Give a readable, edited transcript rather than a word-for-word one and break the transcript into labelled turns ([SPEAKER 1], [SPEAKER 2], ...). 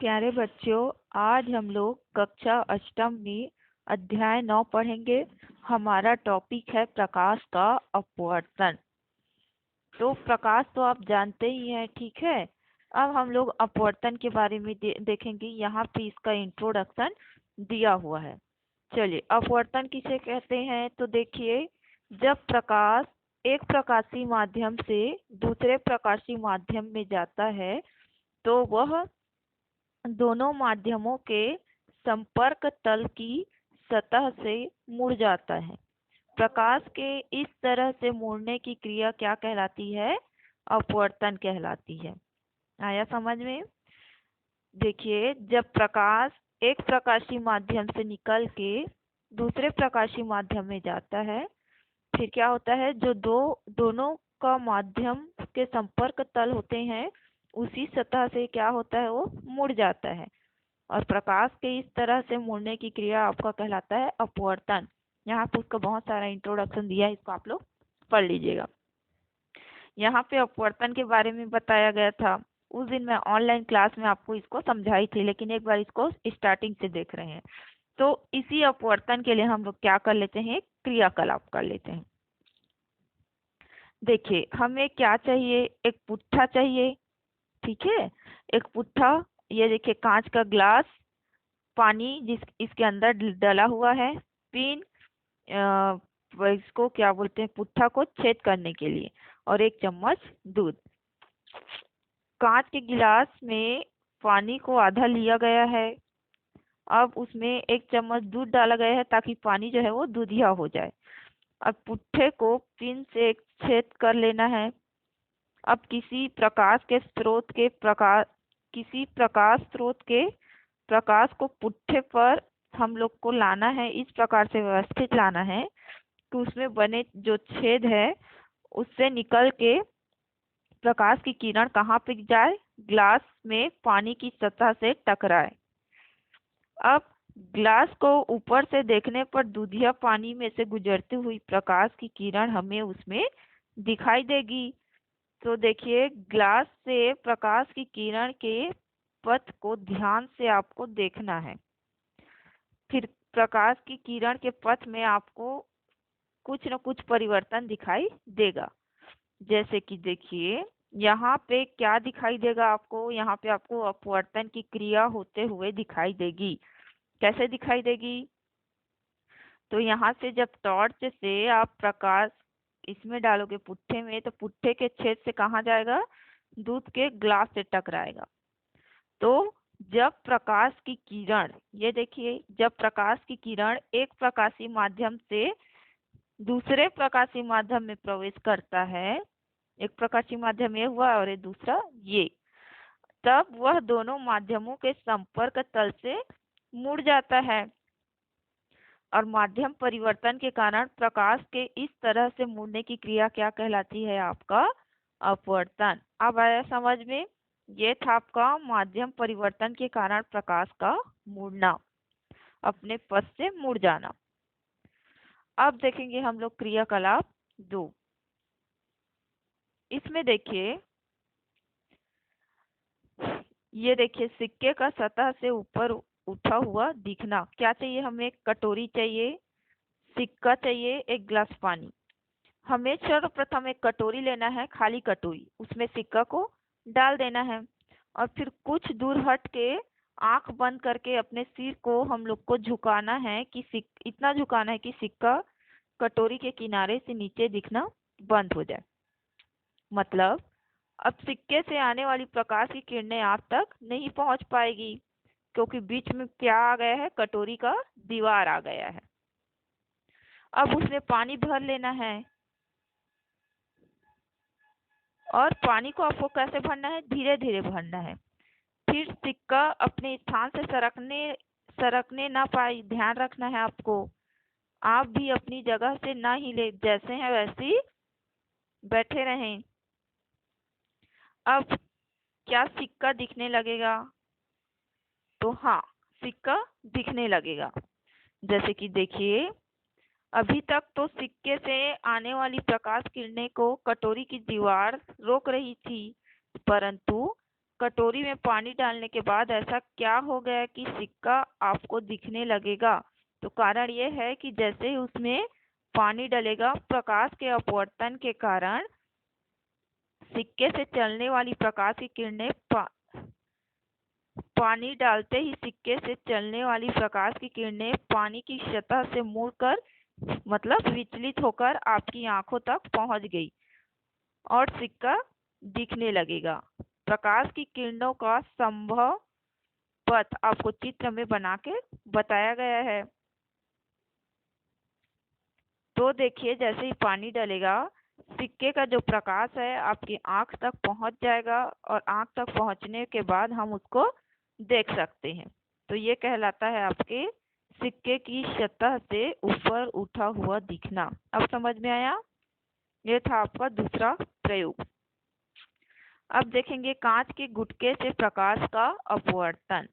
[SPEAKER 1] प्यारे बच्चों, आज हम लोग कक्षा अष्टम में अध्याय 9 पढ़ेंगे। हमारा टॉपिक है प्रकाश का अपवर्तन। तो प्रकाश तो आप जानते ही हैं, ठीक है। अब हम लोग अपवर्तन के बारे में देखेंगे। यहाँ पे इसका इंट्रोडक्शन दिया हुआ है। चलिए, अपवर्तन किसे कहते हैं तो देखिए, जब प्रकाश एक प्रकाशीय माध्यम से दूसरे प्रकाशीय माध्यम में जाता है तो वह दोनों माध्यमों के संपर्क तल की सतह से मुड़ जाता है। प्रकाश के इस तरह से मुड़ने की क्रिया क्या कहलाती है? अपवर्तन कहलाती है। आया समझ में? देखिए, जब प्रकाश एक प्रकाशीय माध्यम से निकल के दूसरे प्रकाशीय माध्यम में जाता है, फिर क्या होता है, जो दोनों का माध्यम के संपर्क तल होते हैं उसी सतह से क्या होता है, वो मुड़ जाता है। और प्रकाश के इस तरह से मुड़ने की क्रिया आपका कहलाता है अपवर्तन। यहाँ पे उसका बहुत सारा इंट्रोडक्शन दिया है, इसको आप लोग पढ़ लीजिएगा। यहाँ पे अपवर्तन के बारे में बताया गया था। उस दिन मैं ऑनलाइन क्लास में आपको इसको समझाई थी, लेकिन एक बार इसको स्टार्टिंग से देख रहे हैं। तो इसी अपवर्तन के लिए हम लोग क्या कर लेते हैं, क्रियाकलाप कर लेते हैं। देखिए, हमें क्या चाहिए, एक पुट्ठा चाहिए, ठीक है। एक पुट्ठा, ये देखिए कांच का ग्लास, पानी जिस इसके अंदर डला हुआ है, पिन, इसको क्या बोलते हैं, पुट्ठा को छेद करने के लिए, और एक चम्मच दूध। कांच के गिलास में पानी को आधा लिया गया है। अब उसमें एक चम्मच दूध डाला गया है ताकि पानी जो है वो दूधिया हो जाए। अब पुट्ठे को पिन से एक छेद कर लेना है। अब किसी प्रकाश स्रोत के प्रकाश को पुट्ठे पर हम लोग को लाना है, इस प्रकार से व्यवस्थित लाना है कि उसमें बने जो छेद है उससे निकल के प्रकाश की किरण कहाँ पे जाए, ग्लास में पानी की सतह से टकराए। अब ग्लास को ऊपर से देखने पर दूधिया पानी में से गुजरती हुई प्रकाश की किरण हमें उसमें दिखाई देगी। तो देखिए, ग्लास से प्रकाश की किरण के पथ को ध्यान से आपको देखना है। फिर प्रकाश की किरण के पथ में आपको कुछ न कुछ परिवर्तन दिखाई देगा। जैसे कि देखिए, यहाँ पे क्या दिखाई देगा आपको, यहाँ पे आपको अपवर्तन की क्रिया होते हुए दिखाई देगी। कैसे दिखाई देगी? तो यहाँ से जब टॉर्च से आप प्रकाश इसमें डालोगे पुट्ठे में, तो पुट्ठे के छेद से कहाँ जाएगा, दूध के ग्लास से टकराएगा। तो जब प्रकाश की किरण, ये देखिए, जब प्रकाश की किरण एक प्रकाशीय माध्यम से दूसरे प्रकाशीय माध्यम में प्रवेश करता है, एक प्रकाशीय माध्यम ये हुआ और ये दूसरा ये, तब वह दोनों माध्यमों के संपर्क तल से मुड़ जाता है। और माध्यम परिवर्तन के कारण प्रकाश के इस तरह से मुड़ने की क्रिया क्या कहलाती है, आपका अपवर्तन। अब आया समझ में? ये था आपका माध्यम परिवर्तन के कारण प्रकाश का मुड़ना, अपने पथ से मुड़ जाना। अब देखेंगे हम लोग क्रियाकलाप 2। इसमें देखिए, ये देखिए सिक्के का सतह से ऊपर उठा हुआ दिखना। क्या चाहिए हमें? कटोरी चाहिए, सिक्का चाहिए, एक गिलास पानी। हमें सर्वप्रथम एक कटोरी लेना है, खाली कटोरी, उसमें सिक्का को डाल देना है, और फिर कुछ दूर हट के आंख बंद करके अपने सिर को हम लोग को झुकाना है कि इतना झुकाना है कि सिक्का कटोरी के किनारे से नीचे दिखना बंद हो जाए। मतलब अब सिक्के से आने वाली प्रकाश की किरणें आप तक नहीं पहुंच पाएगी, क्योंकि बीच में क्या आ गया है, कटोरी का दीवार आ गया है। अब उसमें पानी भर लेना है, और पानी को आपको कैसे भरना है, धीरे धीरे भरना है। फिर सिक्का अपने स्थान से सरकने ना पाए, ध्यान रखना है आपको। आप भी अपनी जगह से ना हिले, जैसे हैं वैसे ही बैठे रहें। अब क्या सिक्का दिखने लगेगा? तो हाँ, सिक्का दिखने लगेगा। जैसे कि देखिए, अभी तक तो सिक्के से आने वाली प्रकाश किरणें को कटोरी की दीवार रोक रही थी, परंतु कटोरी में पानी डालने के बाद ऐसा क्या हो गया कि सिक्का आपको दिखने लगेगा? तो कारण ये है कि जैसे ही उसमें पानी डलेगा, प्रकाश के अपवर्तन के कारण सिक्के से चलने वाली प्रकाश की किरणें पानी डालते ही सिक्के से चलने वाली प्रकाश की किरणें पानी की सतह से मुड़कर मतलब विचलित होकर आपकी आंखों तक पहुंच गई और सिक्का दिखने लगेगा। प्रकाश की किरणों का संभव पथ आपको चित्र में बना के बताया गया है। तो देखिए, जैसे ही पानी डलेगा, सिक्के का जो प्रकाश है आपकी आंख तक पहुंच जाएगा और आंख तक पहुंचने के बाद हम उसको देख सकते हैं। तो ये कहलाता है आपके सिक्के की सतह से ऊपर उठा हुआ दिखना। अब समझ में आया? ये था आपका दूसरा प्रयोग। अब देखेंगे कांच के गुटके से प्रकाश का अपवर्तन।